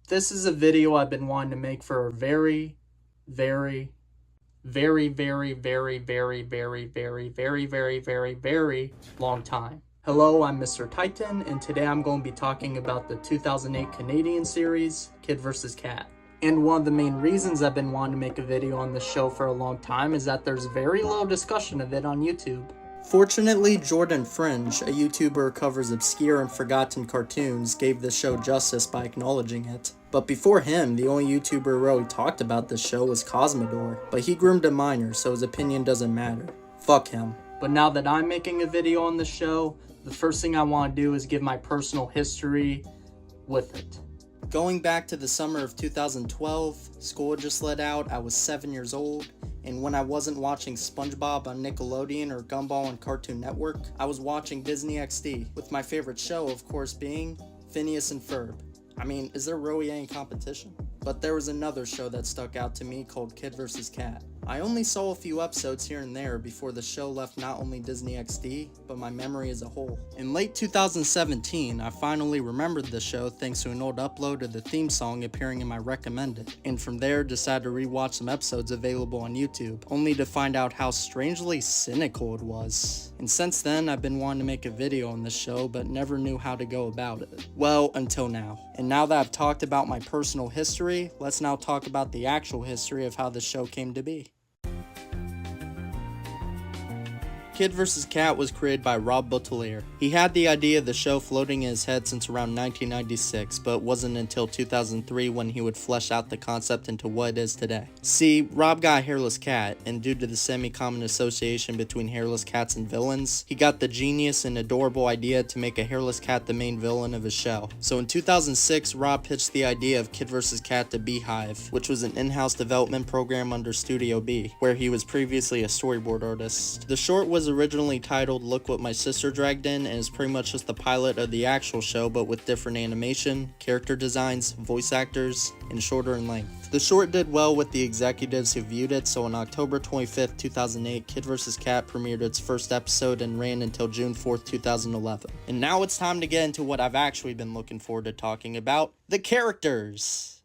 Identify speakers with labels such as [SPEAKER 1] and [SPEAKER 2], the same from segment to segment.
[SPEAKER 1] This is a video I've been wanting to make for a very long time. Hello, I'm Mr. Tyten, and today I'm going to be talking about the 2008 Canadian series, Kid vs. Kat. And one of the main reasons I've been wanting to make a video on this show for a long time is that there's very little discussion of it on YouTube. Fortunately, Jordan Fringe, a YouTuber who covers obscure and forgotten cartoons, gave this show justice by acknowledging it. But before him, the only YouTuber who really talked about this show was Cosmodor, but he groomed a minor, so his opinion doesn't matter. Fuck him. But now that I'm making a video on the show, the first thing I want to do is give my personal history with it. Going back to the summer of 2012, school had just let out, I was 7 years old, and when I wasn't watching SpongeBob on Nickelodeon or Gumball on Cartoon Network, I was watching Disney XD, with my favorite show, of course, being Phineas and Ferb. I mean, is there really any competition? But there was another show that stuck out to me called Kid vs. Kat. I only saw a few episodes here and there before the show left not only Disney XD, but my memory as a whole. In late 2017, I finally remembered the show thanks to an old upload of the theme song appearing in my recommended, and from there decided to rewatch some episodes available on YouTube, only to find out how strangely cynical it was. And since then, I've been wanting to make a video on this show, but never knew how to go about it. Well, until now. And now that I've talked about my personal history, let's now talk about the actual history of how the show came to be. Kid vs. Kat was created by Rob Boutelier. He had the idea of the show floating in his head since around 1996, but it wasn't until 2003 when he would flesh out the concept into what it is today. See, Rob got a hairless cat, and due to the semi-common association between hairless cats and villains, he got the genius and adorable idea to make a hairless cat the main villain of his show. So in 2006, Rob pitched the idea of Kid vs. Kat to Beehive, which was an in-house development program under Studio B, where he was previously a storyboard artist. The short was originally titled Look What My Sister Dragged In, and is pretty much just the pilot of the actual show, but with different animation, character designs, voice actors, and shorter in length. The short did well with the executives who viewed it, so on October 25th, 2008, Kid vs. Kat premiered its first episode and ran until June 4th, 2011. And now it's time to get into what I've actually been looking forward to talking about, the characters!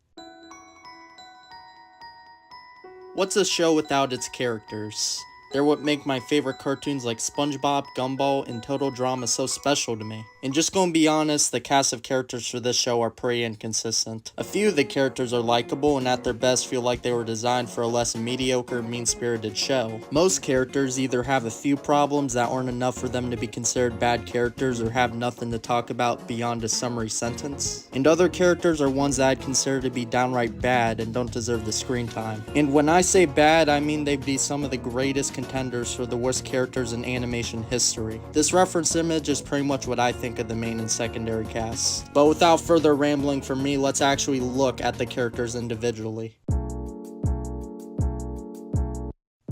[SPEAKER 1] What's a show without its characters? They're what make my favorite cartoons like SpongeBob, Gumball, and Total Drama so special to me. And just gonna be honest, the cast of characters for this show are pretty inconsistent. A few of the characters are likable and at their best feel like they were designed for a less mediocre, mean-spirited show. Most characters either have a few problems that aren't enough for them to be considered bad characters or have nothing to talk about beyond a summary sentence. And other characters are ones that I'd consider to be downright bad and don't deserve the screen time. And when I say bad, I mean they'd be some of the greatest contenders for the worst characters in animation history. This reference image is pretty much what I think of the main and secondary casts. But without further rambling from me, let's actually look at the characters individually.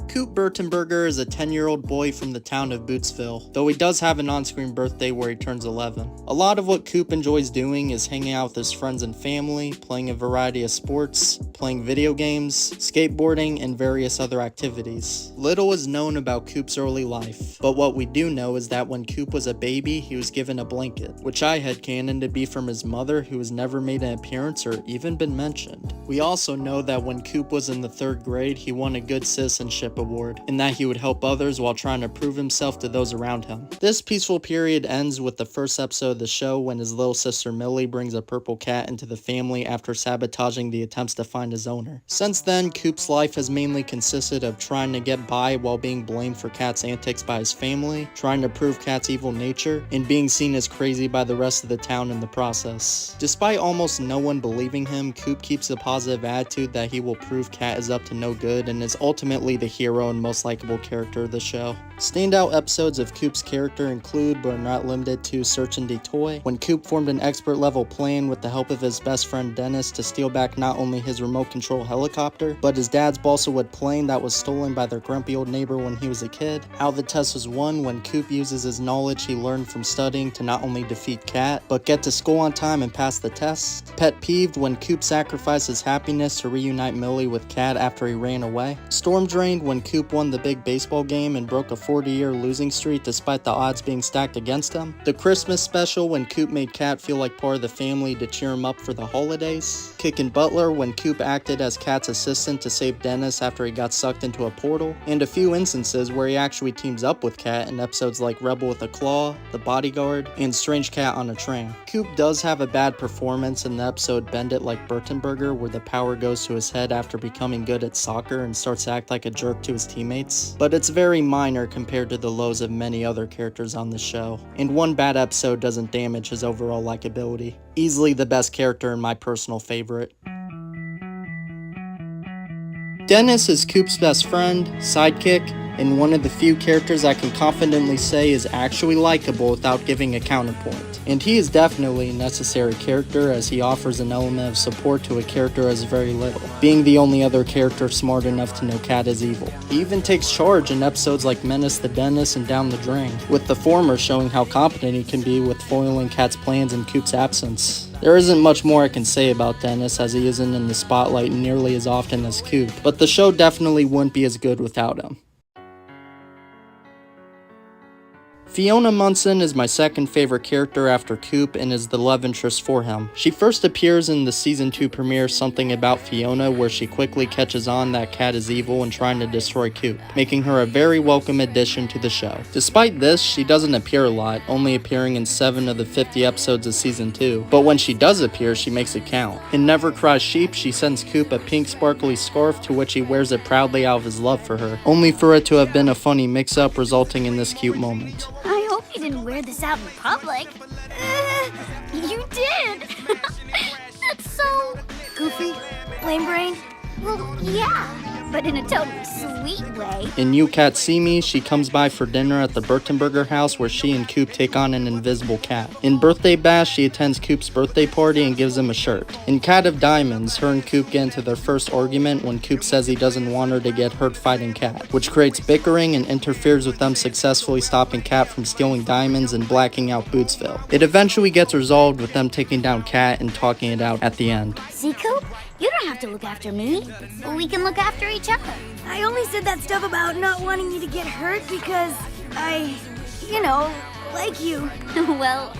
[SPEAKER 1] Coop Burtonburger is a 10-year-old boy from the town of Bootsville, though he does have an on-screen birthday where he turns 11. A lot of what Coop enjoys doing is hanging out with his friends and family, playing a variety of sports, playing video games, skateboarding, and various other activities. Little is known about Coop's early life, but what we do know is that when Coop was a baby, he was given a blanket, which I headcanon to be from his mother, who has never made an appearance or even been mentioned. We also know that when Coop was in the 3rd grade, he won a Good Citizenship Award, and that he would help others while trying to prove himself to those around him. This peaceful period ends with the first episode of the show when his little sister Millie brings a purple cat into the family after sabotaging the attempts to find his owner. Since then, Coop's life has mainly consisted of trying to get by while being blamed for Kat's antics by his family, trying to prove Kat's evil nature, and being seen as crazy by the rest of the town in the process. Despite almost no one believing him, Coop keeps a positive attitude that he will prove Kat is up to no good and is ultimately the hero and most likable character of the show. Standout episodes of Coop's character include, but are not limited to, Search and Detoy, when Coop formed an expert level plan with the help of his best friend Dennis to steal back not only his remote control helicopter, but his dad's balsa wood plane that was stolen by their grumpy old neighbor when he was a kid. How the test was won when Coop uses his knowledge he learned from studying to not only defeat Kat, but get to school on time and pass the test. Pet peeved when Coop sacrifices happiness to reunite Millie with Kat after he ran away. Storm drained when when Coop won the big baseball game and broke a 40-year losing streak despite the odds being stacked against him, the Christmas special when Coop made Kat feel like part of the family to cheer him up for the holidays, Kickin' Butler when Coop acted as Kat's assistant to save Dennis after he got sucked into a portal, and a few instances where he actually teams up with Kat in episodes like Rebel with a Claw, The Bodyguard, and Strange Cat on a Train. Coop does have a bad performance in the episode Bend It Like Burtonburger, where the power goes to his head after becoming good at soccer and starts to act like a jerk to his teammates, but it's very minor compared to the lows of many other characters on the show, and one bad episode doesn't damage his overall likability. Easily the best character and my personal favorite. Dennis is Coop's best friend, sidekick, and one of the few characters I can confidently say is actually likable without giving a counterpoint. And he is definitely a necessary character, as he offers an element of support to a character as very little, being the only other character smart enough to know Kat is evil. He even takes charge in episodes like Menace the Dentist and Down the Drain, with the former showing how competent he can be with foiling Kat's plans in Coop's absence. There isn't much more I can say about Dennis, as he isn't in the spotlight nearly as often as Coop, but the show definitely wouldn't be as good without him. Fiona Munson is my second favorite character after Coop and is the love interest for him. She first appears in the season 2 premiere Something About Fiona, where she quickly catches on that Kat is evil and trying to destroy Coop, making her a very welcome addition to the show. Despite this, she doesn't appear a lot, only appearing in 7 of the 50 episodes of season 2, but when she does appear, she makes it count. In Never Cry Sheep, she sends Coop a pink sparkly scarf, to which he wears it proudly out of his love for her, only for it to have been a funny mix-up resulting in this cute moment.
[SPEAKER 2] I hope you didn't wear this out in public. You did! That's so goofy, lame brain. Well, yeah, but in a totally sweet way.
[SPEAKER 1] In You Cat See Me, she comes by for dinner at the Burtonburger house, where she and Coop take on an invisible cat. In Birthday Bash, she attends Coop's birthday party and gives him a shirt. In Cat of Diamonds, her and Coop get into their first argument when Coop says he doesn't want her to get hurt fighting Cat, which creates bickering and interferes with them successfully stopping Cat from stealing diamonds and blacking out Bootsville. It eventually gets resolved with them taking down Cat and talking it out at the end.
[SPEAKER 2] See, Coop? You don't have to look after me. We can look after each other.
[SPEAKER 3] I only said that stuff about not wanting you to get hurt because I, like you.
[SPEAKER 2] Well,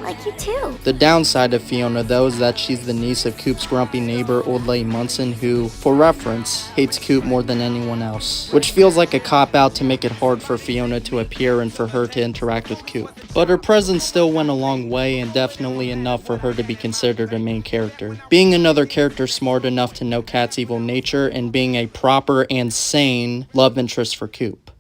[SPEAKER 2] like you too.
[SPEAKER 1] The downside of Fiona, though, is that she's the niece of Coop's grumpy neighbor, Old Lady Munson, who, for reference, hates Coop more than anyone else, which feels like a cop-out to make it hard for Fiona to appear and for her to interact with Coop. But her presence still went a long way, and definitely enough for her to be considered a main character. Being another character smart enough to know Kat's evil nature, and being a proper and sane love interest for Coop.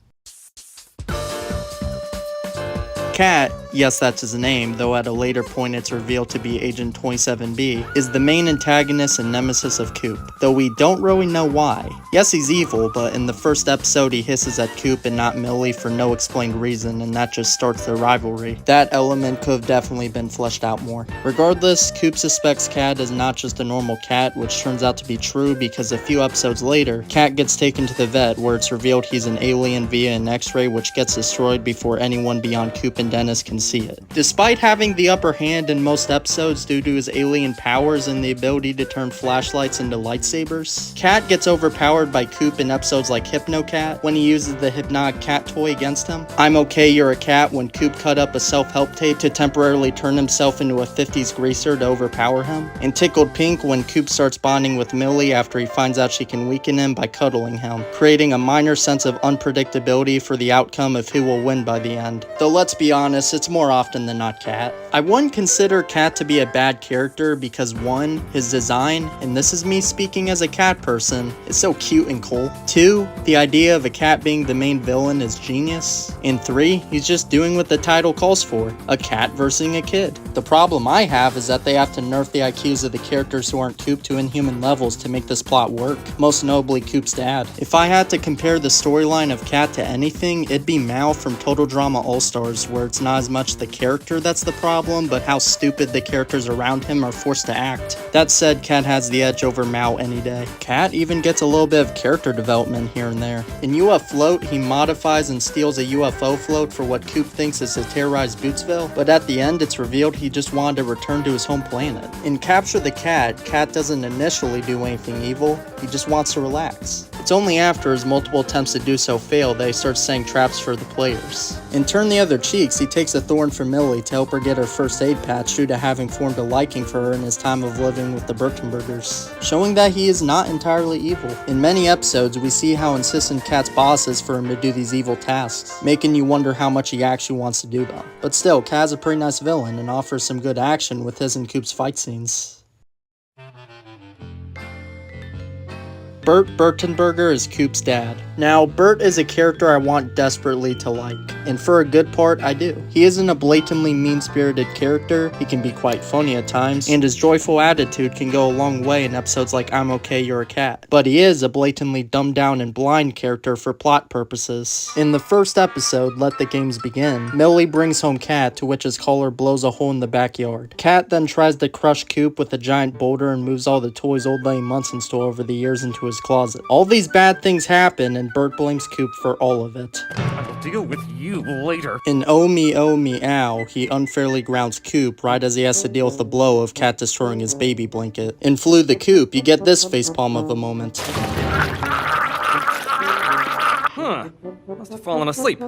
[SPEAKER 1] Kat, yes that's his name, though at a later point it's revealed to be Agent 27B, is the main antagonist and nemesis of Coop, though we don't really know why. Yes, he's evil, but in the first episode he hisses at Coop and not Millie for no explained reason, and that just starts their rivalry. That element could have definitely been fleshed out more. Regardless, Coop suspects Kat is not just a normal cat, which turns out to be true because a few episodes later, Kat gets taken to the vet, where it's revealed he's an alien via an x-ray which gets destroyed before anyone beyond Coop and Dennis can see it. Despite having the upper hand in most episodes due to his alien powers and the ability to turn flashlights into lightsabers, Kat gets overpowered by Coop in episodes like Hypno-Cat, when he uses the hypnotic cat toy against him, I'm Okay You're a Cat, when Coop cut up a self-help tape to temporarily turn himself into a 50s greaser to overpower him, and Tickled Pink when Coop starts bonding with Millie after he finds out she can weaken him by cuddling him, creating a minor sense of unpredictability for the outcome of who will win by the end. Though let's be honest, it's more often than not Kat. I wouldn't consider Kat to be a bad character because 1, his design, and this is me speaking as a cat person, is so cute and cool. 2, the idea of a cat being the main villain is genius. And 3, he's just doing what the title calls for, a cat versus a kid. The problem I have is that they have to nerf the IQs of the characters who aren't Coop to inhuman levels to make this plot work, most notably Coop's dad. If I had to compare the storyline of Kat to anything, it'd be Mal from Total Drama All-Stars, where it's not as much the character that's the problem, but how stupid the characters around him are forced to act. That said, Kat has the edge over Mal any day. Kat even gets a little bit of character development here and there. In UF Float, he modifies and steals a UFO float for what Coop thinks is to terrorize Bootsville, but at the end it's revealed he just wanted to return to his home planet. In Capture the Cat, Kat doesn't initially do anything evil, he just wants to relax. It's only after his multiple attempts to do so fail that he starts setting traps for the players. In Turn the Other Cheeks, he takes a thorn for Millie to help her get her first aid patch due to having formed a liking for her in his time of living with the Burtonburgers, showing that he is not entirely evil. In many episodes, we see how insistent Kat's boss is for him to do these evil tasks, making you wonder how much he actually wants to do them. But still, Kat's a pretty nice villain and offers some good action with his and Coop's fight scenes. Burt Burtonburger is Coop's dad. Now, Burt is a character I want desperately to like, and for a good part, I do. He isn't a blatantly mean-spirited character, he can be quite funny at times, and his joyful attitude can go a long way in episodes like I'm Okay, You're a Cat. But he is a blatantly dumbed-down and blind character for plot purposes. In the first episode, Let the Games Begin, Millie brings home Cat, to which his collar blows a hole in the backyard. Cat then tries to crush Coop with a giant boulder and moves all the toys old Lady Munson stole over the years into his closet. All these bad things happen, and Burt blames Coop for all of it.
[SPEAKER 4] I'll deal with you later.
[SPEAKER 1] In Oh Me Ow, he unfairly grounds Coop right as he has to deal with the blow of Cat destroying his baby blanket. In Flew the Coop, you get this facepalm of a moment.
[SPEAKER 4] Huh. Must have fallen asleep.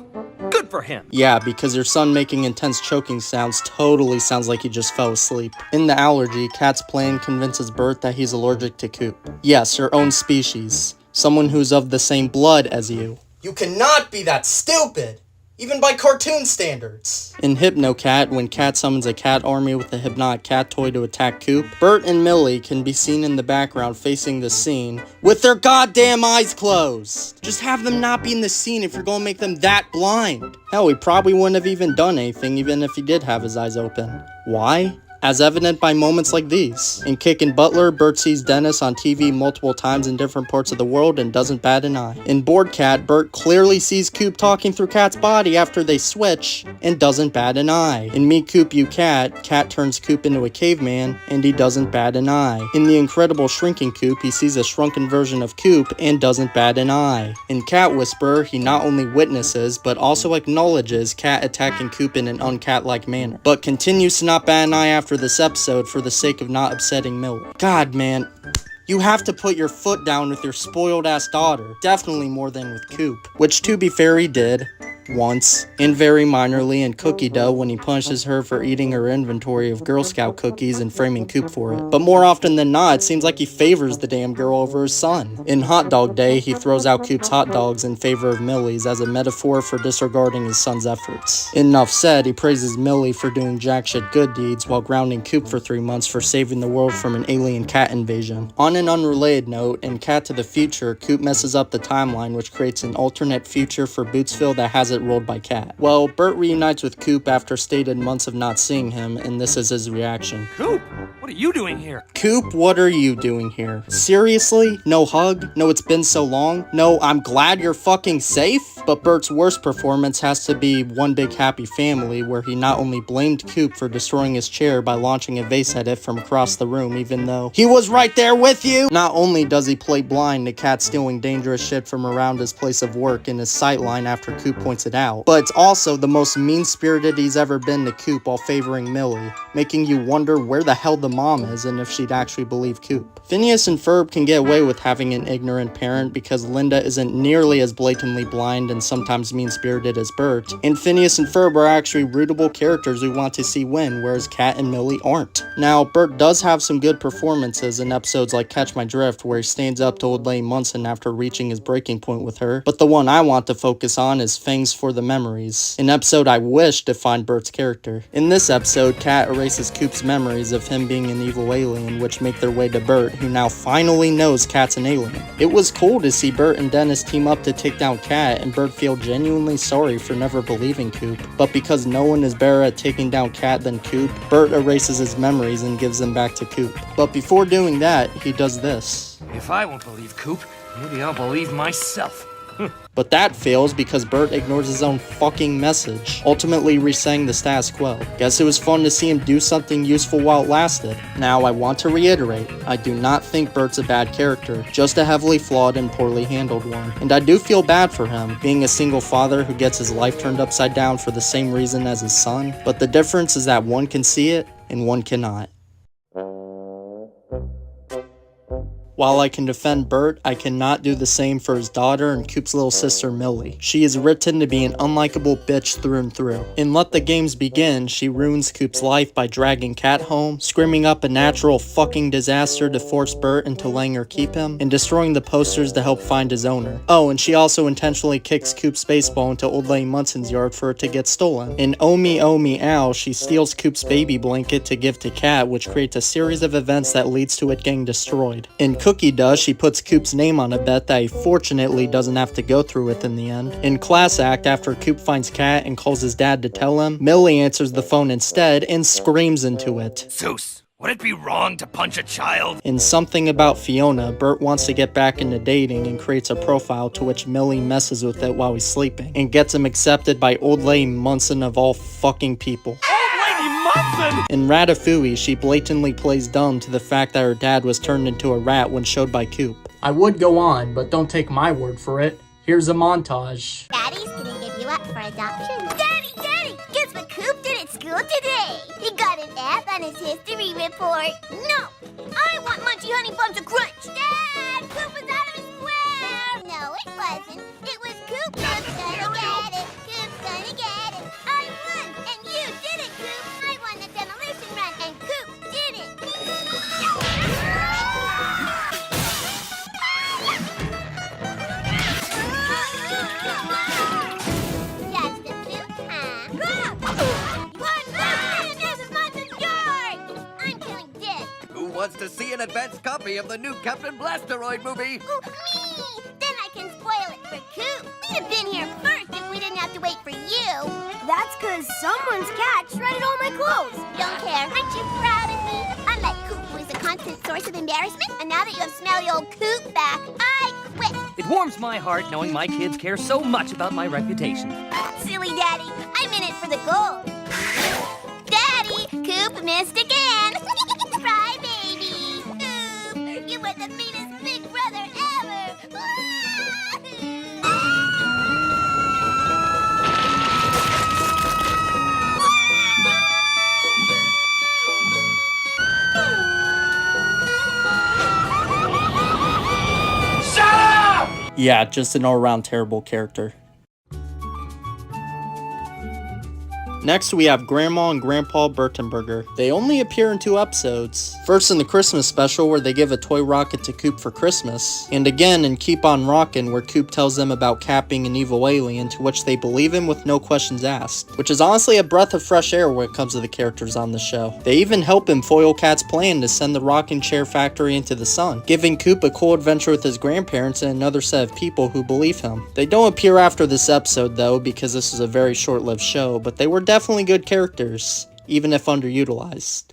[SPEAKER 4] Good for him.
[SPEAKER 1] Yeah, because your son making intense choking sounds totally sounds like he just fell asleep. In The Allergy, Cat's plan convinces Burt that he's allergic to Coop. Yes, your own species. Someone who's of the same blood as you. You cannot be that stupid! Even by cartoon standards! In Hypnocat, when Cat summons a cat army with a hypnotic cat toy to attack Coop, Burt and Millie can be seen in the background facing the scene with their goddamn eyes closed! Just have them not be in the scene if you're gonna make them that blind! Hell, he probably wouldn't have even done anything even if he did have his eyes open. Why? As evident by moments like these. In Kickin' Butler, Burt sees Dennis on TV multiple times in different parts of the world and doesn't bat an eye. In Bored Cat, Burt clearly sees Coop talking through Cat's body after they switch and doesn't bat an eye. In Me Coop You Cat, Cat turns Coop into a caveman and he doesn't bat an eye. In The Incredible Shrinking Coop, he sees a shrunken version of Coop and doesn't bat an eye. In Cat Whisperer, he not only witnesses but also acknowledges Cat attacking Coop in an uncat-like manner, but continues to not bat an eye after this episode for the sake of not upsetting Millie. God, man. You have to put your foot down with your spoiled-ass daughter. Definitely more than with Coop. Which, to be fair, he did. Once, and very minorly in Cookie Dough when he punishes her for eating her inventory of Girl Scout cookies and framing Coop for it. But more often than not, it seems like he favors the damn girl over his son. In Hot Dog Day, he throws out Coop's hot dogs in favor of Millie's as a metaphor for disregarding his son's efforts. Enough said, he praises Millie for doing jack shit good deeds while grounding Coop for 3 months for saving the world from an alien cat invasion. On an unrelated note, in Cat to the Future, Coop messes up the timeline, which creates an alternate future for Bootsville that has it rolled by Cat. Well, Burt reunites with Coop after stated months of not seeing him, and this is his reaction.
[SPEAKER 4] Coop, what are you doing here?
[SPEAKER 1] Coop, what are you doing here? Seriously? No hug? No, it's been so long? No, I'm glad you're fucking safe? But Burt's worst performance has to be One Big Happy Family, where he not only blamed Coop for destroying his chair by launching a vase at it from across the room, even though he was right there with you! Not only does he play blind to Cat stealing dangerous shit from around his place of work in his sightline after Coop points it out, but it's also the most mean-spirited he's ever been to Coop while favoring Millie, making you wonder where the hell the mom is and if she'd actually believe Coop. Phineas and Ferb can get away with having an ignorant parent because Linda isn't nearly as blatantly blind and sometimes mean-spirited as Burt, and Phineas and Ferb are actually rootable characters we want to see win, whereas Cat and Millie aren't. Now, Burt does have some good performances in episodes like Catch My Drift, where he stands up to old Lady Munson after reaching his breaking point with her, but the one I want to focus on is Fangs for the Memories, an episode I wish defined Burt's character. In this episode, Cat erases Coop's memories of him being an evil alien, which make their way to Burt, who now finally knows Cat's an alien. It was cool to see Burt and Dennis team up to take down Cat, and Burt feel genuinely sorry for never believing Coop. But because no one is better at taking down Cat than Coop, Burt erases his memories and gives them back to Coop. But before doing that, he does this.
[SPEAKER 4] If I won't believe Coop, maybe I'll believe myself.
[SPEAKER 1] But that fails because Burt ignores his own fucking message, ultimately re-saying the status quo. Guess it was fun to see him do something useful while it lasted. Now, I want to reiterate, I do not think Burt's a bad character, just a heavily flawed and poorly handled one. And I do feel bad for him, being a single father who gets his life turned upside down for the same reason as his son, but the difference is that one can see it and one cannot. While I can defend Burt, I cannot do the same for his daughter and Coop's little sister Millie. She is written to be an unlikable bitch through and through. In Let the Games Begin, she ruins Coop's life by dragging Cat home, screaming up a natural fucking disaster to force Burt into letting her keep him, and destroying the posters to help find his owner. Oh, and she also intentionally kicks Coop's baseball into old Lady Munson's yard for it to get stolen. In Oh Me Oh Me Ow, she steals Coop's baby blanket to give to Cat, which creates a series of events that leads to it getting destroyed. In Cookie Does, she puts Coop's name on a bet that he fortunately doesn't have to go through with in the end. In Class Act, after Coop finds Cat and calls his dad to tell him, Millie answers the phone instead and screams into it.
[SPEAKER 5] Zeus, would it be wrong to punch a child?
[SPEAKER 1] In Something About Fiona, Burt wants to get back into dating and creates a profile to which Millie messes with it while he's sleeping, and gets him accepted by old Lady Munson of all fucking people. In Ratatouille, she blatantly plays dumb to the fact that her dad was turned into a rat when showed by Coop. I would go on, but don't take my word for it. Here's a montage.
[SPEAKER 2] Daddy's gonna give you up for adoption. Daddy! Guess what Coop did at school today? He got an F on his history report. No! I want Munchy Honey Bun to crunch! Dad! Coop was out of his square! No, it wasn't. It was Coop. Coop's gonna get it. Coop's gonna get it. I won! And you did it, Coop! I won the demolition run, and Coop did it! That's the Coop, huh? This is Munson's yard! I'm killing Dick.
[SPEAKER 5] Who wants to see an advanced copy of the new Captain Blasteroid movie?
[SPEAKER 2] Ooh, me! Then I can spoil it for Coop. We'd have been here first if we didn't have to wait for you.
[SPEAKER 3] That's because someone's cat shredded all my clothes.
[SPEAKER 2] Don't care. Aren't you proud of me? Unlike Coop, who is a constant source of embarrassment, and now that you have smelly old Coop back, I quit.
[SPEAKER 4] It warms my heart knowing my kids care so much about my reputation.
[SPEAKER 2] Silly Daddy, I'm in it for the gold. Daddy, Coop missed again. Cry, baby. Coop, you were the meanest big brother ever.
[SPEAKER 1] Yeah, just an all-around terrible character. Next, we have Grandma and Grandpa Burtonburger. They only appear in 2 episodes. First in the Christmas special, where they give a toy rocket to Coop for Christmas. And again in Keep on Rockin', where Coop tells them about Cat being an evil alien, to which they believe him with no questions asked. Which is honestly a breath of fresh air when it comes to the characters on the show. They even help him foil Cat's plan to send the rocking chair factory into the sun, giving Coop a cool adventure with his grandparents and another set of people who believe him. They don't appear after this episode though, because this is a very short-lived show, but they were definitely good characters, even if underutilized.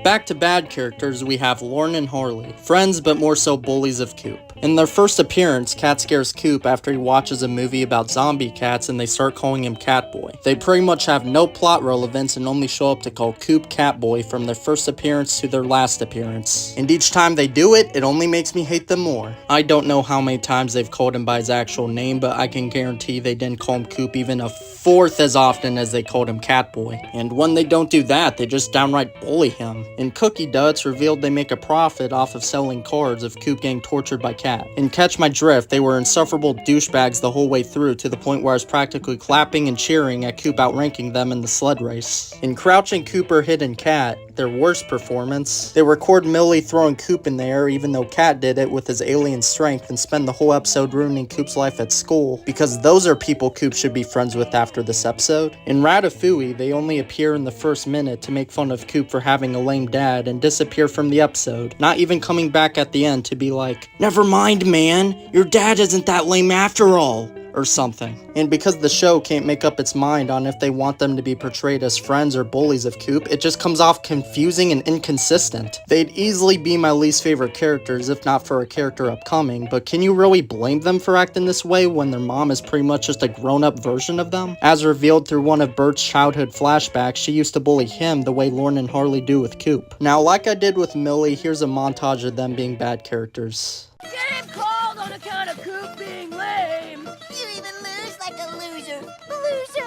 [SPEAKER 1] Back to bad characters, we have Lorne and Harley, friends but more so bullies of Coop. In their first appearance, Cat scares Coop after he watches a movie about zombie cats and they start calling him Catboy. They pretty much have no plot relevance and only show up to call Coop Catboy from their first appearance to their last appearance. And each time they do it, it only makes me hate them more. I don't know how many times they've called him by his actual name, but I can guarantee they didn't call him Coop even a fourth as often as they called him Catboy. And when they don't do that, they just downright bully him. In Cookie Dough, it's revealed they make a profit off of selling cards of Coop getting tortured by Cat. And catch my drift, they were insufferable douchebags the whole way through, to the point where I was practically clapping and cheering at Coop outranking them in the sled race. In Crouching Cooper Hidden Cat, their worst performance, they record Millie throwing Coop in the air even though Cat did it with his alien strength and spend the whole episode ruining Coop's life at school, because those are people Coop should be friends with after this episode. In Ratatouille, they only appear in the first minute to make fun of Coop for having a lame dad and disappear from the episode, not even coming back at the end to be like, "Never mind, man, your dad isn't that lame after all," or something. And because the show can't make up its mind on if they want them to be portrayed as friends or bullies of Coop, it just comes off confusing and inconsistent. They'd easily be my least favorite characters if not for a character upcoming, but can you really blame them for acting this way when their mom is pretty much just a grown-up version of them? As revealed through one of Burt's childhood flashbacks, she used to bully him the way Lorne and Harley do with Coop. Now, like I did with Millie, here's a montage of them being bad characters.
[SPEAKER 3] Game called on account of Coop being lame.
[SPEAKER 2] You even lose like a loser. Loser?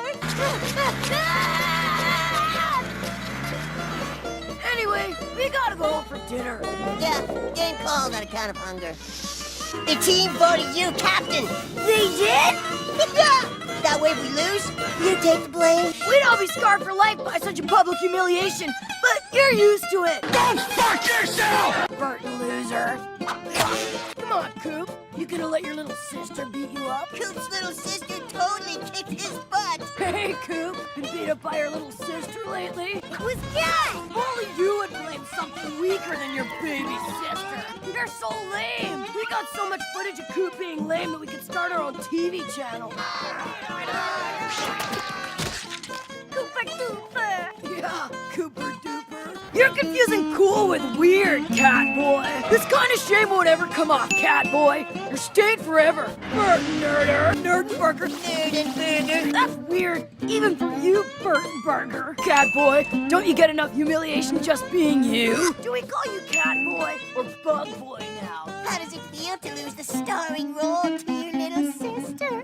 [SPEAKER 3] Anyway, we gotta gotta go home for dinner.
[SPEAKER 6] Yeah, game called on account of hunger. The team voted you captain.
[SPEAKER 3] They did?
[SPEAKER 6] Yeah. That way if we lose, you take the blame.
[SPEAKER 3] We'd all be scarred for life by such a public humiliation, but you're used to it.
[SPEAKER 5] Don't fuck yourself!
[SPEAKER 3] Burton loser. Come on, Coop. You gonna let your little sister beat you up?
[SPEAKER 6] Coop's little sister totally kicked his butt.
[SPEAKER 3] Hey, Coop. Been beat up by your little sister lately?
[SPEAKER 6] It was good.
[SPEAKER 3] Only you would blame something weaker than your baby sister. You're so lame. We got so much footage of Coop being lame that we could start our own TV channel. Cooper Dooper. Yeah, Cooper Dooper. You're confusing cool with weird, cat boy. This kind of shame won't ever come off, cat boy. You're stayed forever. Nerder. Nerdburger.
[SPEAKER 6] Burtonburger.
[SPEAKER 3] That's weird, even for you, Burtonburger. Cat boy, don't you get enough humiliation just being you? Do we call you cat boy or bug boy now?
[SPEAKER 6] How does it feel to lose the starring role to your little sister?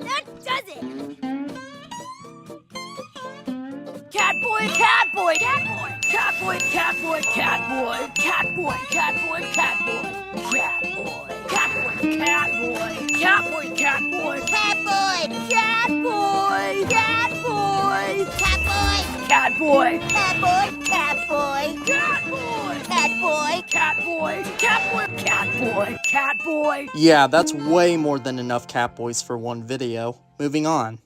[SPEAKER 3] That does it! Cat boy, cat boy, cat boy, cat boy, cat boy, cat boy, cat boy, cat boy, cat boy, cat boy, cat boy, cat boy, cat boy, cat boy,
[SPEAKER 6] Cat boy.
[SPEAKER 3] cat boy, cat boy,
[SPEAKER 6] Cat boy.
[SPEAKER 3] cat boy,
[SPEAKER 6] Cat boy. Cat boy.
[SPEAKER 3] cat boy,
[SPEAKER 6] Cat boy.
[SPEAKER 3] cat boy, cat boy, cat boy, cat boy.
[SPEAKER 1] Yeah, that's way more than enough Catboys for one video. Moving on.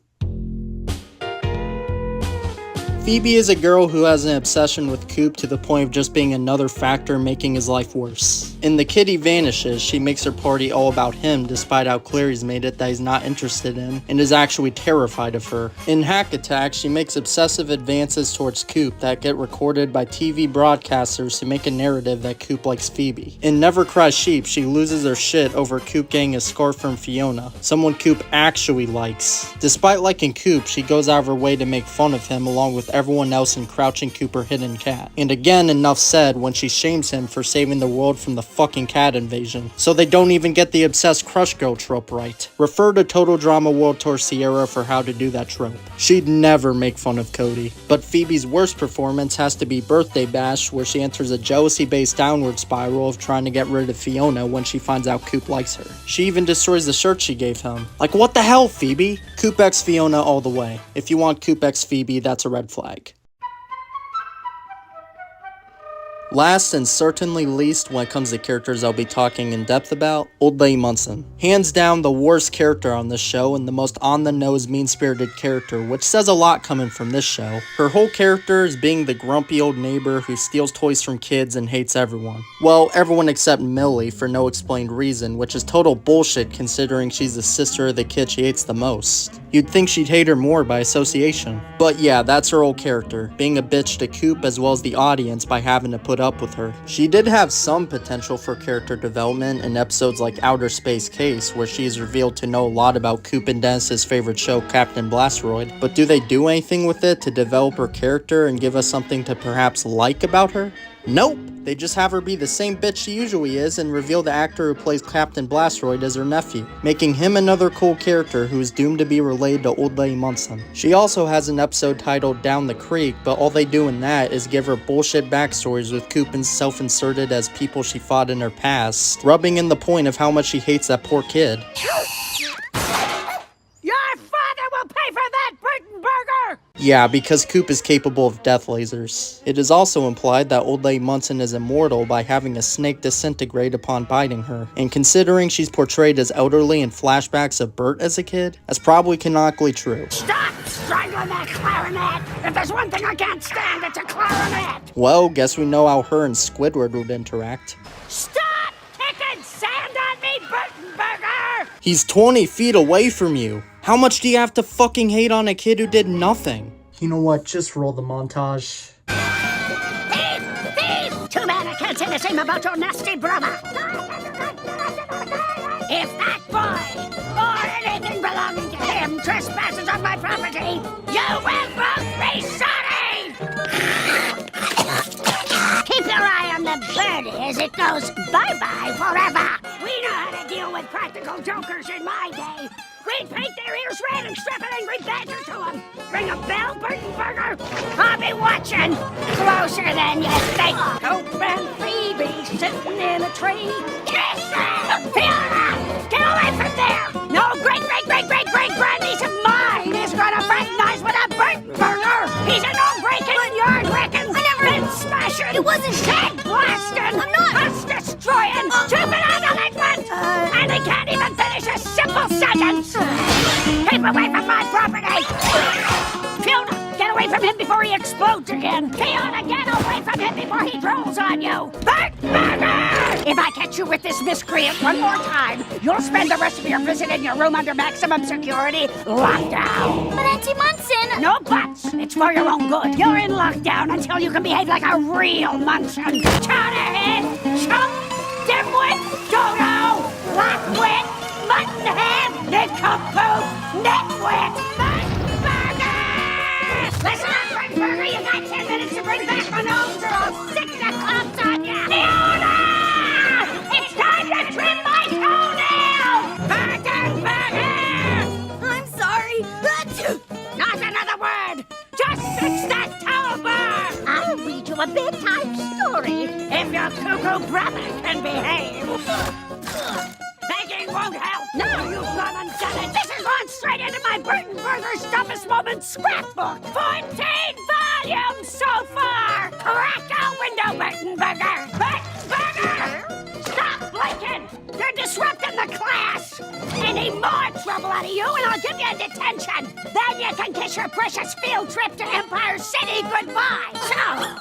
[SPEAKER 1] Phoebe is a girl who has an obsession with Coop to the point of just being another factor making his life worse. In The Kitty Vanishes, she makes her party all about him despite how clear he's made it that he's not interested in and is actually terrified of her. In Hack Attack, she makes obsessive advances towards Coop that get recorded by TV broadcasters to make a narrative that Coop likes Phoebe. In Never Cry Sheep, she loses her shit over Coop getting a scarf from Fiona, someone Coop actually likes. Despite liking Coop, she goes out of her way to make fun of him along with everyone else in Crouching Cooper Hidden Cat. And again, enough said when she shames him for saving the world from the fucking cat invasion. So they don't even get the obsessed crush girl trope right. Refer to Total Drama World Tour Sierra for how to do that trope. She'd never make fun of Cody. But Phoebe's worst performance has to be Birthday Bash, where she enters a jealousy-based downward spiral of trying to get rid of Fiona when she finds out Coop likes her. She even destroys the shirt she gave him. Like, what the hell, Phoebe? Coop X Fiona all the way. If you want Coop X Phoebe, that's a red flag. Last and certainly least when it comes to characters I'll be talking in depth about, Old Lady Munson. Hands down the worst character on this show and the most on-the-nose mean-spirited character, which says a lot coming from this show. Her whole character is being the grumpy old neighbor who steals toys from kids and hates everyone. Well, everyone except Millie for no explained reason, which is total bullshit considering she's the sister of the kid she hates the most. You'd think she'd hate her more by association. But yeah, that's her whole character, being a bitch to Coop as well as the audience by having to put up with her. She did have some potential for character development in episodes like Outer Space Case, where she is revealed to know a lot about Coop and Dennis's favorite show, Captain Blasteroid. But do they do anything with it to develop her character and give us something to perhaps like about her? Nope! They just have her be the same bitch she usually is and reveal the actor who plays Captain Blasteroid as her nephew, making him another cool character who is doomed to be related to Old Lady Munson. She also has an episode titled Down the Creek, but all they do in that is give her bullshit backstories with Coop and self-inserted as people she fought in her past, rubbing in the point of how much she hates that poor kid.
[SPEAKER 3] Your father will pay for that, Burtonburger!
[SPEAKER 1] Yeah, because Coop is capable of death lasers. It is also implied that Old Lady Munson is immortal by having a snake disintegrate upon biting her, and considering she's portrayed as elderly in flashbacks of Burt as a kid, that's probably canonically true.
[SPEAKER 3] Stop strangling that clarinet! If there's one thing I can't stand, it's a clarinet!
[SPEAKER 1] Well, guess we know how her and Squidward would interact.
[SPEAKER 3] Stop kicking sand on me, Burtonburger!
[SPEAKER 1] He's 20 feet away from you. How much do you have to fucking hate on a kid who did nothing? You know what, just roll the montage.
[SPEAKER 3] Thief! Too bad I can't say the same about your nasty brother. If that boy, or anything belonging to him, trespasses on my property, you will both be sorry! Keep your eye on the birdie as it goes bye-bye forever. We know how to deal with practical jokers in my day.
[SPEAKER 7] Repaint their ears red and strap an angry badger to them. Ring a bell, Burtonburger. I'll be watching. Closer than you think. Coop and Phoebe sitting in a tree. Kissing! Fiona! Get away from there! No great-great-great-great-great-grannies of mine is gonna fraternize with a Burtonburger! He's an all-breaking, yard-wrecking, bed smashing, it wasn't head blasting, I'm not house destroying, juvenile delinquent, and he can't even finish a simple sentence! Keep away from my property! Fiona, get away from him before he explodes again! Fiona, get away from him before he drools on you! Burtonburger! If I catch you with this miscreant one more time, you'll spend the rest of your visit in your room under maximum security, locked down!
[SPEAKER 2] But Auntie Munson!
[SPEAKER 7] No buts! It's for your own good. You're in lockdown until you can behave like a real Munson. Chowderhead! Chump! Dimwit! Dodo! Blackwit! Muttonhead! Nincompoop! Nitwit! Burtonburger! Listen up, Burtonburger! You got 10 minutes to bring back my nose or I'll stick the clubs on you! Fiona! It's time to trim my toenail! Burtonburger!
[SPEAKER 2] I'm sorry.
[SPEAKER 7] Not another word! Just fix that towel bar! I'll read you a bedtime story if your cuckoo brother can behave. Begging won't help. Now you've gone and done it. This has gone straight into my Burtonburger's toughest moments scrapbook. 14 volumes so far. Crack a window, Burtonburger. Burtonburger! Stop blinking! You're disrupting the class! Any more trouble out of you and I'll give you a detention! Then you can kiss your precious field trip to Empire City goodbye! So,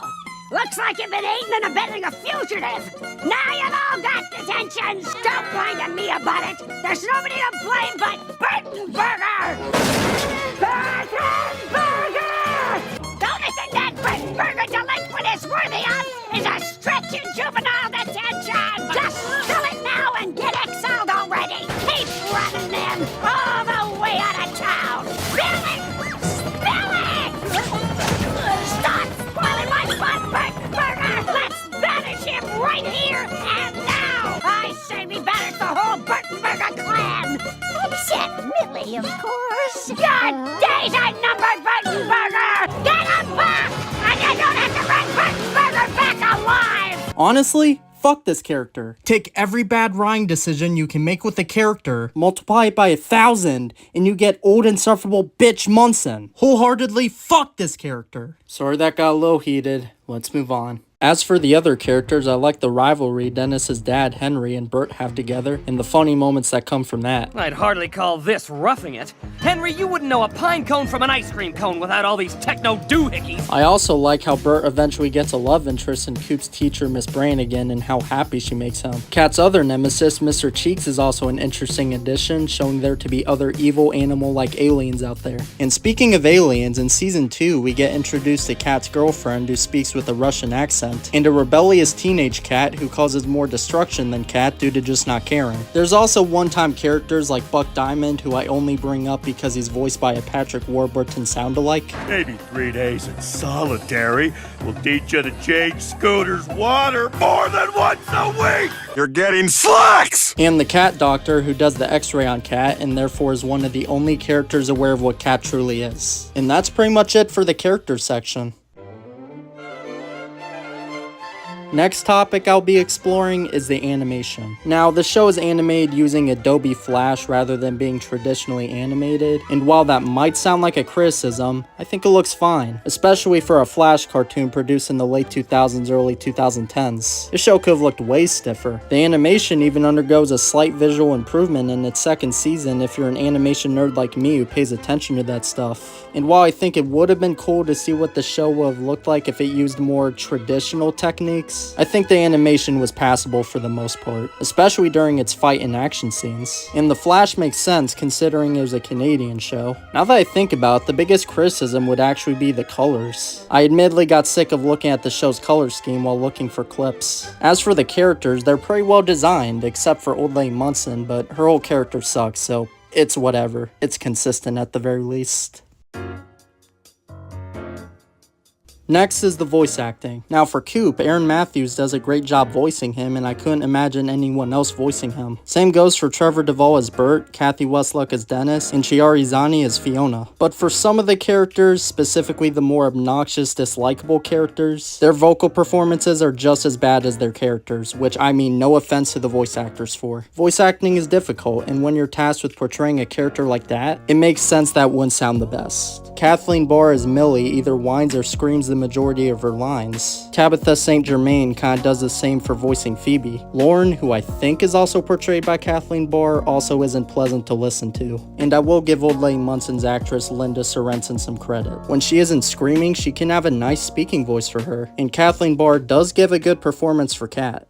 [SPEAKER 7] looks like you've been aiding and abetting a fugitive! Now you've all got detentions! Don't whine to me about it! There's nobody to blame but Burtonburger! Burtonburger! The only thing that Burtonburger delinquent is worthy of is a stretch in juvenile detention! Just spill it now and get exiled already! Keep running them all the way out of town! Spill it! Spill it! Stop spoiling my fun, Burtonburger! Let's banish him right here and now! I say we banish the whole Burtonburger clan! Except Millie, of course! Your days are numbered, Burtonburger! Get him back! And you don't have to run Burtonburger back alive!
[SPEAKER 1] Honestly, fuck this character. Take every bad writing decision you can make with the character, multiply it by 1,000, and you get old insufferable bitch Munson. Wholeheartedly fuck this character. Sorry that got a little heated. Let's move on. As for the other characters, I like the rivalry Dennis's dad Henry and Burt have together, and the funny moments that come from that.
[SPEAKER 4] I'd hardly call this roughing it. Henry, you wouldn't know a pine cone from an ice cream cone without all these techno doohickeys.
[SPEAKER 1] I also like how Burt eventually gets a love interest in Coop's teacher, Miss Brannigan, and how happy she makes him. Kat's other nemesis, Mr. Cheeks, is also an interesting addition, showing there to be other evil animal-like aliens out there. And speaking of aliens, in Season 2, we get introduced to Kat's girlfriend who speaks with a Russian accent, and a rebellious teenage cat who causes more destruction than Kat due to just not caring. There's also one-time characters like Buck Diamond, who I only bring up because he's voiced by a Patrick Warburton sound-alike.
[SPEAKER 8] Maybe 3 days in solitary will teach you to change Scooter's water more than once a week! You're getting slacks!
[SPEAKER 1] And the cat doctor who does the x-ray on Kat and therefore is one of the only characters aware of what Kat truly is. And that's pretty much it for the character section. Next topic I'll be exploring is the animation. Now, the show is animated using Adobe Flash rather than being traditionally animated, and while that might sound like a criticism, I think it looks fine, especially for a Flash cartoon produced in the late 2000s, early 2010s. The show could have looked way stiffer. The animation even undergoes a slight visual improvement in its second season if you're an animation nerd like me who pays attention to that stuff. And while I think it would have been cool to see what the show would have looked like if it used more traditional techniques, I think the animation was passable for the most part, especially during its fight and action scenes. And The Flash makes sense considering it was a Canadian show. Now that I think about it, the biggest criticism would actually be the colors. I admittedly got sick of looking at the show's color scheme while looking for clips. As for the characters, they're pretty well designed, except for old Lady Munson, but her whole character sucks, so it's whatever. It's consistent at the very least. Next is the voice acting. Now for Coop, Aaron Matthews does a great job voicing him, and I couldn't imagine anyone else voicing him. Same goes for Trevor Duvall as Burt, Kathy Westluck as Dennis, and Chiari Zani as Fiona. But for some of the characters, specifically the more obnoxious, dislikable characters, their vocal performances are just as bad as their characters, which I mean no offense to the voice actors for. Voice acting is difficult, and when you're tasked with portraying a character like that, it makes sense that wouldn't sound the best. Kathleen Barr as Millie either whines or screams the majority of her lines. Tabitha St. Germain kinda does the same for voicing Phoebe. Lorne, who I think is also portrayed by Kathleen Barr, also isn't pleasant to listen to. And I will give old Lady Munson's actress Linda Sorensen some credit. When she isn't screaming, she can have a nice speaking voice for her, and Kathleen Barr does give a good performance for Kat.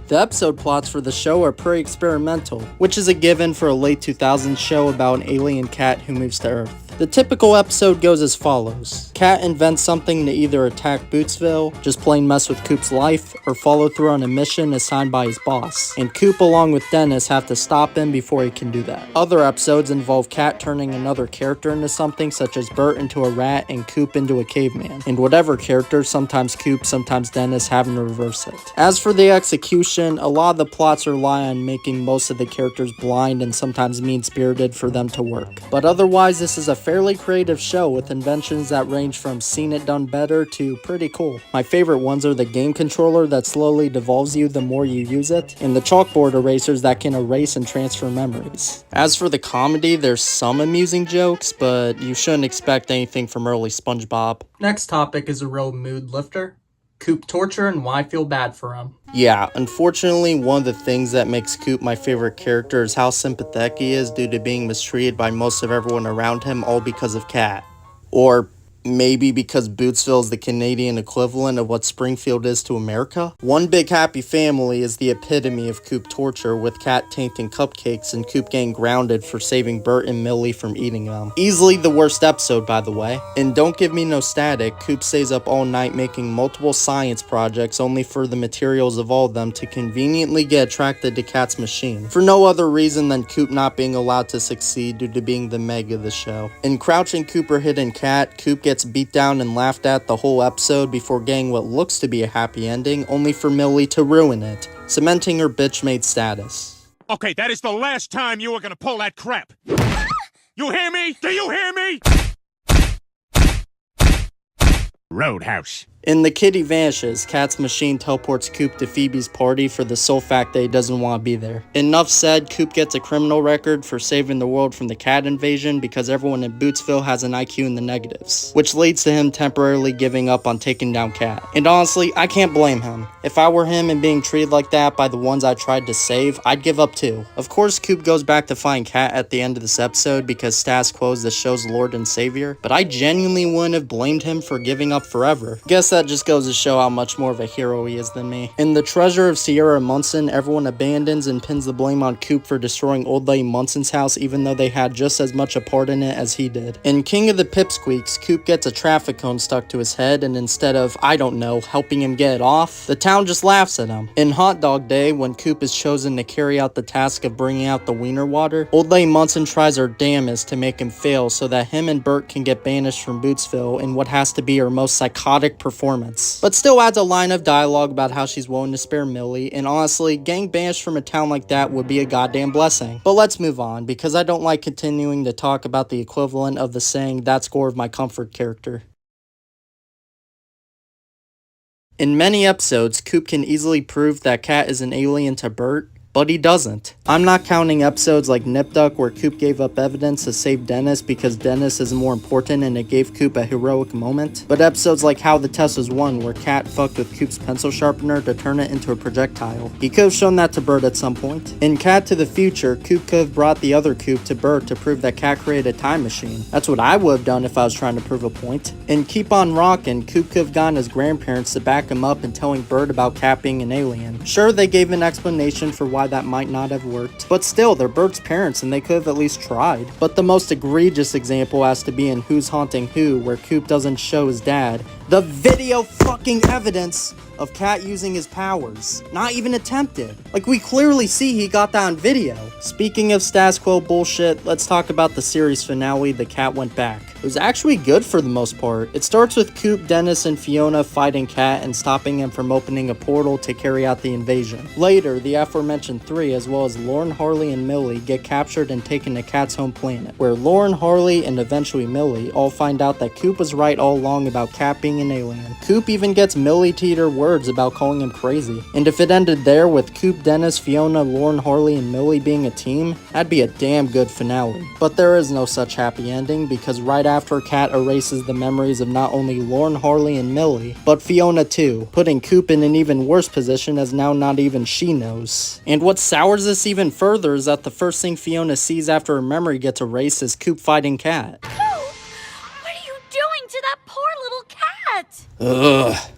[SPEAKER 1] The episode plots for the show are pretty experimental, which is a given for a late 2000s show about an alien cat who moves to Earth. The typical episode goes as follows. Kat invents something to either attack Bootsville, just plain mess with Coop's life, or follow through on a mission assigned by his boss, and Coop along with Dennis have to stop him before he can do that. Other episodes involve Kat turning another character into something, such as Burt into a rat and Coop into a caveman, and whatever character, sometimes Coop, sometimes Dennis, having to reverse it. As for the execution, a lot of the plots rely on making most of the characters blind and sometimes mean-spirited for them to work. But otherwise, this is a fairly creative show with inventions that range from seen it done better to pretty cool. My favorite ones are the game controller that slowly devolves you the more you use it, and the chalkboard erasers that can erase and transfer memories. As for the comedy, there's some amusing jokes, but you shouldn't expect anything from early SpongeBob. Next topic is a real mood lifter. Coop Torture and why I feel bad for him. Yeah, unfortunately, one of the things that makes Coop my favorite character is how sympathetic he is due to being mistreated by most of everyone around him, all because of Kat. Or maybe because Bootsville is the Canadian equivalent of what Springfield is to America? One Big Happy Family is the epitome of Coop Torture, with Kat tainting cupcakes and Coop getting grounded for saving Burt and Millie from eating them. Easily the worst episode, by the way. And don't give me no static, Coop stays up all night making multiple science projects only for the materials of all of them to conveniently get attracted to Kat's machine, for no other reason than Coop not being allowed to succeed due to being the Meg of the show. In Crouching Cooper Hidden Cat, Coop gets beat down and laughed at the whole episode before getting what looks to be a happy ending, only for Millie to ruin it, cementing her bitch-made status.
[SPEAKER 8] Okay, that is the last time you were gonna pull that crap. You hear me? Do you hear me? Roadhouse.
[SPEAKER 1] In The Kitty Vanishes, Kat's machine teleports Coop to Phoebe's party for the sole fact that he doesn't want to be there. Enough said, Coop gets a criminal record for saving the world from the cat invasion because everyone in Bootsville has an IQ in the negatives, which leads to him temporarily giving up on taking down Kat. And honestly, I can't blame him. If I were him and being treated like that by the ones I tried to save, I'd give up too. Of course, Coop goes back to find Kat at the end of this episode because status quo is the show's Lord and Savior, but I genuinely wouldn't have blamed him for giving up forever. Guess that just goes to show how much more of a hero he is than me. In The Treasure of Sierra Munson, everyone abandons and pins the blame on Coop for destroying old Lady Munson's house even though they had just as much a part in it as he did. In King of the Pipsqueaks, Coop gets a traffic cone stuck to his head, and instead of, I don't know, helping him get it off, the town just laughs at him. In Hot Dog Day, when Coop is chosen to carry out the task of bringing out the wiener water, old Lady Munson tries her damnedest to make him fail so that him and Burt can get banished from Bootsville in what has to be her most psychotic performance. But still adds a line of dialogue about how she's willing to spare Millie, and honestly, getting banished from a town like that would be a goddamn blessing. But let's move on, because I don't like continuing to talk about the equivalent of the saying, "That score of my comfort character." In many episodes, Coop can easily prove that Kat is an alien to Burt, but he doesn't. I'm not counting episodes like Nip Duck where Coop gave up evidence to save Dennis because Dennis is more important and it gave Coop a heroic moment, but episodes like How the Test Was Won where Kat fucked with Coop's pencil sharpener to turn it into a projectile. He could have shown that to Burt at some point. In Cat to the Future, Coop could have brought the other Coop to Burt to prove that Kat created a time machine. That's what I would have done if I was trying to prove a point. In Keep On Rockin', Coop could have gotten his grandparents to back him up in telling Burt about Kat being an alien. Sure, they gave an explanation for why that might not have worked, but still, they're Burt's parents and they could have at least tried. But the most egregious example has to be in Who's Haunting Who, where Coop doesn't show his dad the video fucking evidence of Kat using his powers. Not even attempted. Like, we clearly see he got that on video. Speaking of status quo bullshit, let's talk about the series finale, The Cat Went Back. It was actually good for the most part. It starts with Coop, Dennis, and Fiona fighting Kat and stopping him from opening a portal to carry out the invasion. Later, the aforementioned three, as well as Lorne, Harley, and Millie, get captured and taken to Kat's home planet, where Lorne, Harley, and eventually Millie all find out that Coop was right all along about Kat being an alien. Coop even gets Millie to eat her words about calling him crazy. And if it ended there with Coop, Dennis, Fiona, Lorne, Harley, and Millie being a team, that'd be a damn good finale. But there is no such happy ending, because right after Kat erases the memories of not only Lorne, Harley, and Millie, but Fiona too, putting Coop in an even worse position as now not even she knows. And what sours this even further is that the first thing Fiona sees after her memory gets erased is Coop fighting Kat.
[SPEAKER 2] Coop, what are you doing to that poor little cat?
[SPEAKER 1] Ugh.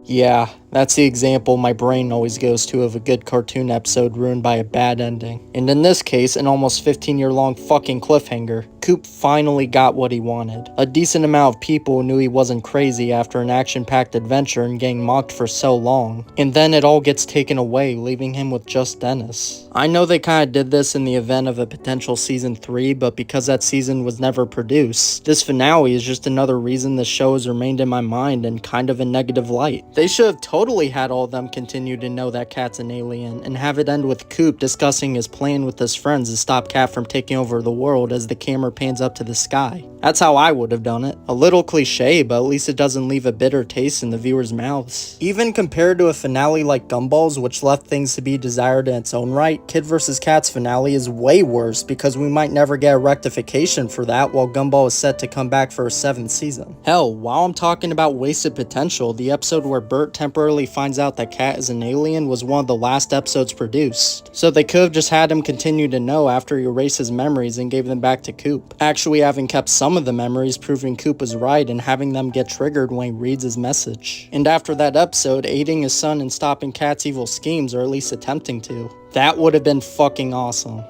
[SPEAKER 1] Yeah, that's the example my brain always goes to of a good cartoon episode ruined by a bad ending. And in this case, an almost 15-year-long fucking cliffhanger. Coop finally got what he wanted. A decent amount of people knew he wasn't crazy after an action-packed adventure and getting mocked for so long. And then it all gets taken away, leaving him with just Dennis. I know they kinda did this in the event of a potential season 3, but because that season was never produced, this finale is just another reason the show has remained in my mind in kind of a negative light. They should have totally had all of them continue to know that Kat's an alien, and have it end with Coop discussing his plan with his friends to stop Kat from taking over the world as the camera pans up to the sky. That's how I would have done it. A little cliche, but at least it doesn't leave a bitter taste in the viewers' mouths. Even compared to a finale like Gumball's, which left things to be desired in its own right, Kid vs. Kat's finale is way worse because we might never get a rectification for that, while Gumball is set to come back for a 7th season. Hell, while I'm talking about wasted potential, the episode where Burt temporarily finds out that Kat is an alien was one of the last episodes produced. So they could have just had him continue to know after he erased his memories and gave them back to Coop. Actually having kept some of the memories, proving Coop was right, and having them get triggered when he reads his message. And after that episode, aiding his son in stopping Kat's evil schemes, or at least attempting to. That would have been fucking awesome.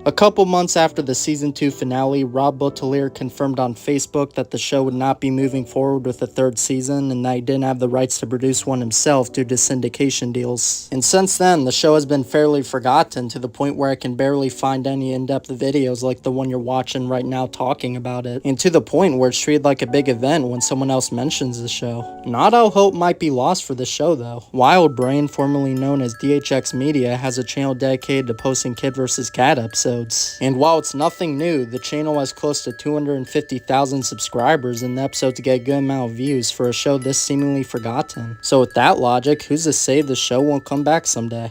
[SPEAKER 1] A couple months after the Season 2 finale, Rob Botelier confirmed on Facebook that the show would not be moving forward with a 3rd season, and that he didn't have the rights to produce one himself due to syndication deals. And since then, the show has been fairly forgotten, to the point where I can barely find any in-depth videos like the one you're watching right now talking about it, and to the point where it's treated like a big event when someone else mentions the show. Not all hope might be lost for the show though. Wild Brain, formerly known as DHX Media, has a channel dedicated to posting Kid vs. Kat episodes. And while it's nothing new, the channel has close to 250,000 subscribers, and the episodes get a good amount of views for a show this seemingly forgotten. So with that logic, who's to say the show won't come back someday?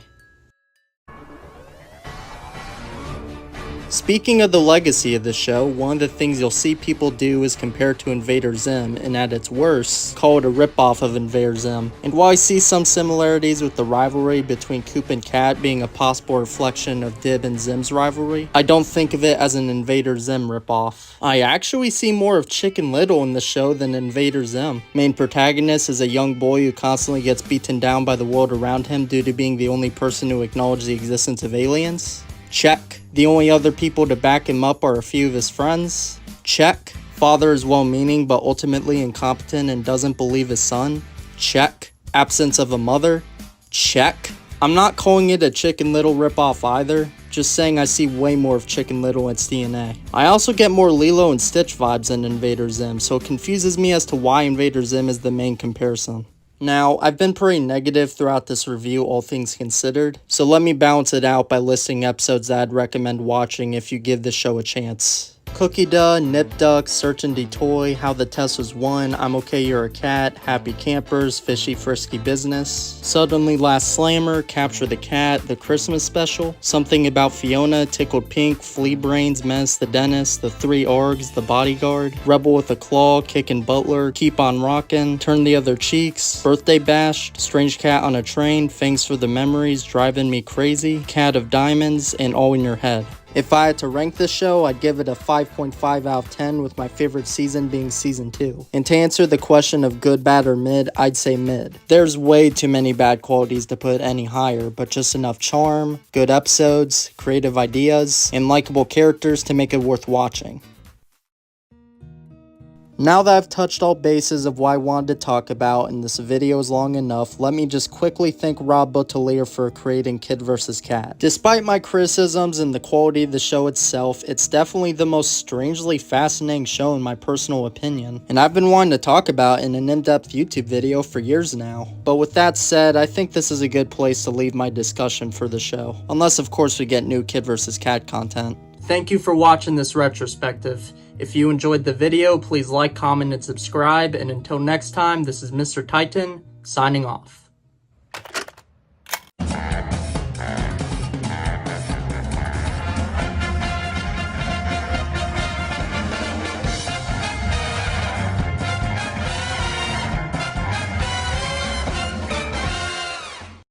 [SPEAKER 1] Speaking of the legacy of the show, one of the things you'll see people do is compare it to Invader Zim, and at its worst, call it a ripoff of Invader Zim. And while I see some similarities with the rivalry between Coop and Kat being a possible reflection of Dib and Zim's rivalry, I don't think of it as an Invader Zim ripoff. I actually see more of Chicken Little in the show than Invader Zim. Main protagonist is a young boy who constantly gets beaten down by the world around him due to being the only person to acknowledge the existence of aliens. Check. The only other people to back him up are a few of his friends. Check. Father is well-meaning but ultimately incompetent and doesn't believe his son. Check. Absence of a mother. Check. I'm not calling it a Chicken Little ripoff either, just saying I see way more of Chicken Little in its DNA. I also get more Lilo and Stitch vibes than Invader Zim, so it confuses me as to why Invader Zim is the main comparison. Now, I've been pretty negative throughout this review, all things considered, so let me balance it out by listing episodes that I'd recommend watching if you give the show a chance. Cookie Duh, Nip Duck, Search and Detoy, How the Test Was Won, I'm Okay You're a Cat, Happy Campers, Fishy Frisky Business, Suddenly Last Slammer, Capture the Cat, The Christmas Special, Something About Fiona, Tickled Pink, Flea Brains, Menace the Dentist, The Three Args, The Bodyguard, Rebel with a Claw, Kickin' Butler, Keep on Rockin', Turn the Other Cheeks, Birthday Bashed, Strange Cat on a Train, Thanks for the Memories, Driving Me Crazy, Cat of Diamonds, and All in Your Head. If I had to rank this show, I'd give it a 5.5 out of 10, with my favorite season being Season 2. And to answer the question of good, bad, or mid, I'd say mid. There's way too many bad qualities to put any higher, but just enough charm, good episodes, creative ideas, and likable characters to make it worth watching. Now that I've touched all bases of what I wanted to talk about and this video is long enough, let me just quickly thank Rob Bottelier for creating Kid vs. Cat. Despite my criticisms and the quality of the show itself, it's definitely the most strangely fascinating show in my personal opinion, and I've been wanting to talk about in an in-depth YouTube video for years now. But with that said, I think this is a good place to leave my discussion for the show, unless of course we get new Kid vs. Cat content. Thank you for watching this retrospective. If you enjoyed the video, please like, comment, and subscribe, and until next time, this is Mr. Tyten, signing off.